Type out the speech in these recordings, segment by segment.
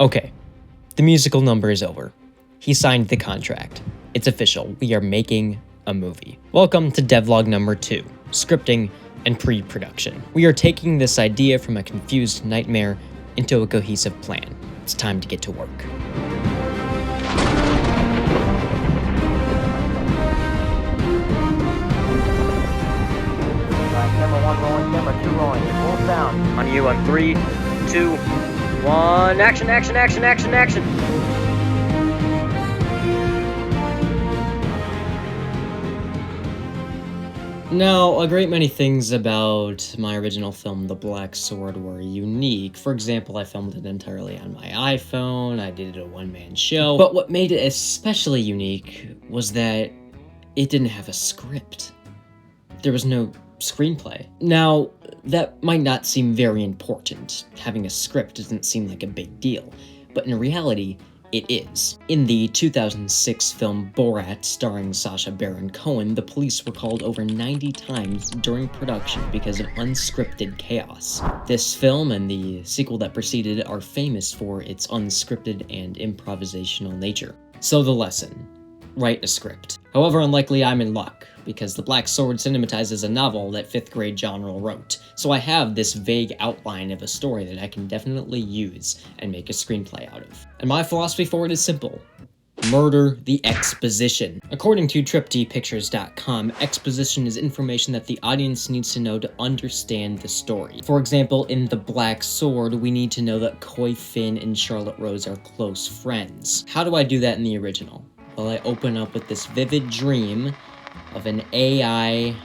Okay, the musical number is over. He signed the contract. It's official. We are making a movie. Welcome to Devlog number 2, scripting and pre-production. We are taking this idea from a confused nightmare into a cohesive plan. It's time to get to work. Camera 1 rolling, camera 2 rolling. Full sound. On you on 3, 2, 1. Action, action, action, action, action. Now, a great many things about my original film, The Black Sword, were unique. For example, I filmed it entirely on my iPhone, I did a one-man show. But what made it especially unique was that it didn't have a script. There was no screenplay. Now, that might not seem very important. Having a script doesn't seem like a big deal, but in reality, it is. In the 2006 film Borat, starring Sacha Baron Cohen, the police were called over 90 times during production because of unscripted chaos. This film and the sequel that preceded are famous for its unscripted and improvisational nature. So the lesson: write a script. However unlikely I'm in luck, because The Black Sword cinematizes a novel that 5th grade Johneral wrote, so I have this vague outline of a story that I can definitely use and make a screenplay out of. And my philosophy for it is simple: murder the exposition. According to triptpictures.com, exposition is information that the audience needs to know to understand the story. For example, in The Black Sword, we need to know that Coy Finn and Charlotte Rose are close friends. How do I do that in the original? Well, I open up with this vivid dream of an AI...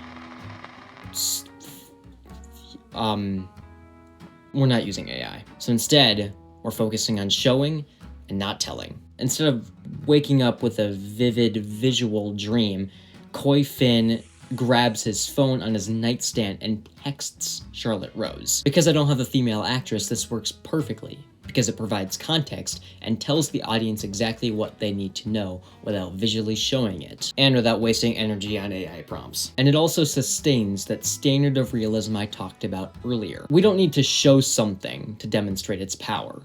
we're not using AI. So instead, we're focusing on showing and not telling. Instead of waking up with a vivid visual dream, Coy Finn grabs his phone on his nightstand and texts Charlotte Rose. Because I don't have a female actress, this works perfectly, because it provides context and tells the audience exactly what they need to know without visually showing it, and without wasting energy on AI prompts. And it also sustains that standard of realism I talked about earlier. We don't need to show something to demonstrate its power.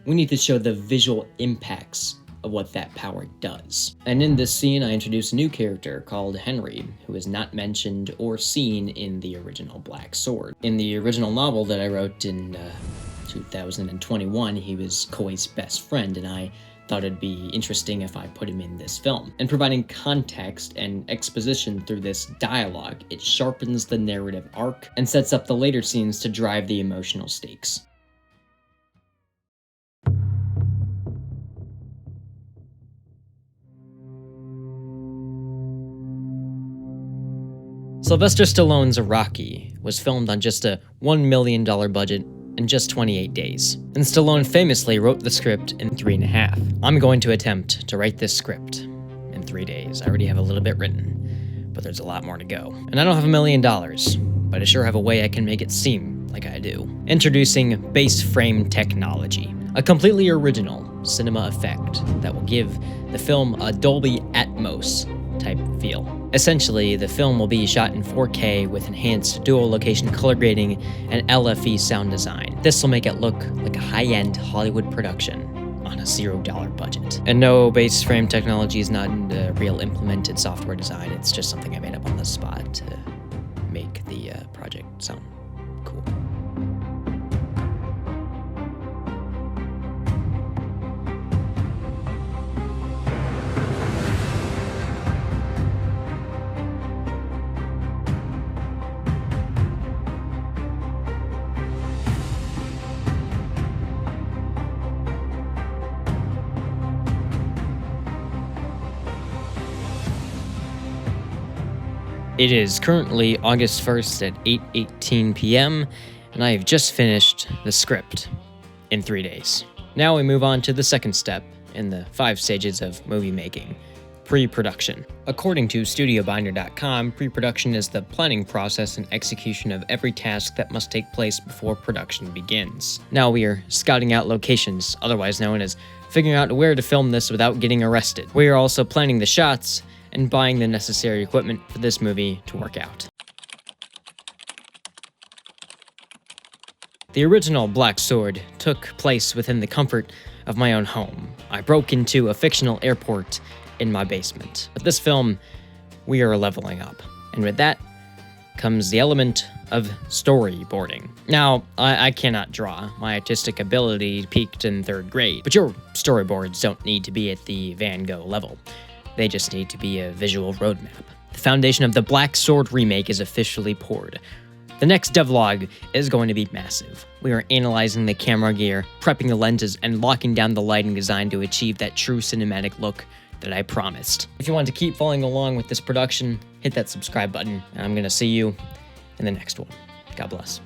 We need to show the visual impacts of what that power does. And in this scene, I introduce a new character called Henry, who is not mentioned or seen in the original Black Sword. In the original novel that I wrote in 2021, he was Coy's best friend, and I thought it'd be interesting if I put him in this film. And providing context and exposition through this dialogue, it sharpens the narrative arc and sets up the later scenes to drive the emotional stakes. Sylvester Stallone's Rocky was filmed on just a $1 million budget in just 28 days. And Stallone famously wrote the script in 3.5. I'm going to attempt to write this script in 3 days. I already have a little bit written, but there's a lot more to go. And I don't have $1 million, but I sure have a way I can make it seem like I do. Introducing BASSFRAME Technology, a completely original cinema effect that will give the film a Dolby Atmos type feel. Essentially, the film will be shot in 4K with enhanced dual location color grading and LFE sound design. This will make it look like a high-end Hollywood production on a $0 budget. And no, BASSFRAME Technology is not a real implemented software design. It's just something I made up on the spot to make the project sound cool. It is currently August 1st at 8:18 p.m., and I have just finished the script in 3 days. Now we move on to the second step in the 5 stages of movie making: pre-production. According to StudioBinder.com, pre-production is the planning process and execution of every task that must take place before production begins. Now we are scouting out locations, otherwise known as figuring out where to film this without getting arrested. We are also planning the shots and buying the necessary equipment for this movie to work out. The original Black Sword took place within the comfort of my own home. I broke into a fictional airport in my basement. With this film, we are leveling up. And with that comes the element of storyboarding. Now, I cannot draw. My artistic ability peaked in 3rd grade, but your storyboards don't need to be at the Van Gogh level. They just need to be a visual roadmap. The foundation of the Black Sword remake is officially poured. The next devlog is going to be massive. We are analyzing the camera gear, prepping the lenses, and locking down the lighting design to achieve that true cinematic look that I promised. If you want to keep following along with this production, hit that subscribe button, and I'm gonna see you in the next one. God bless.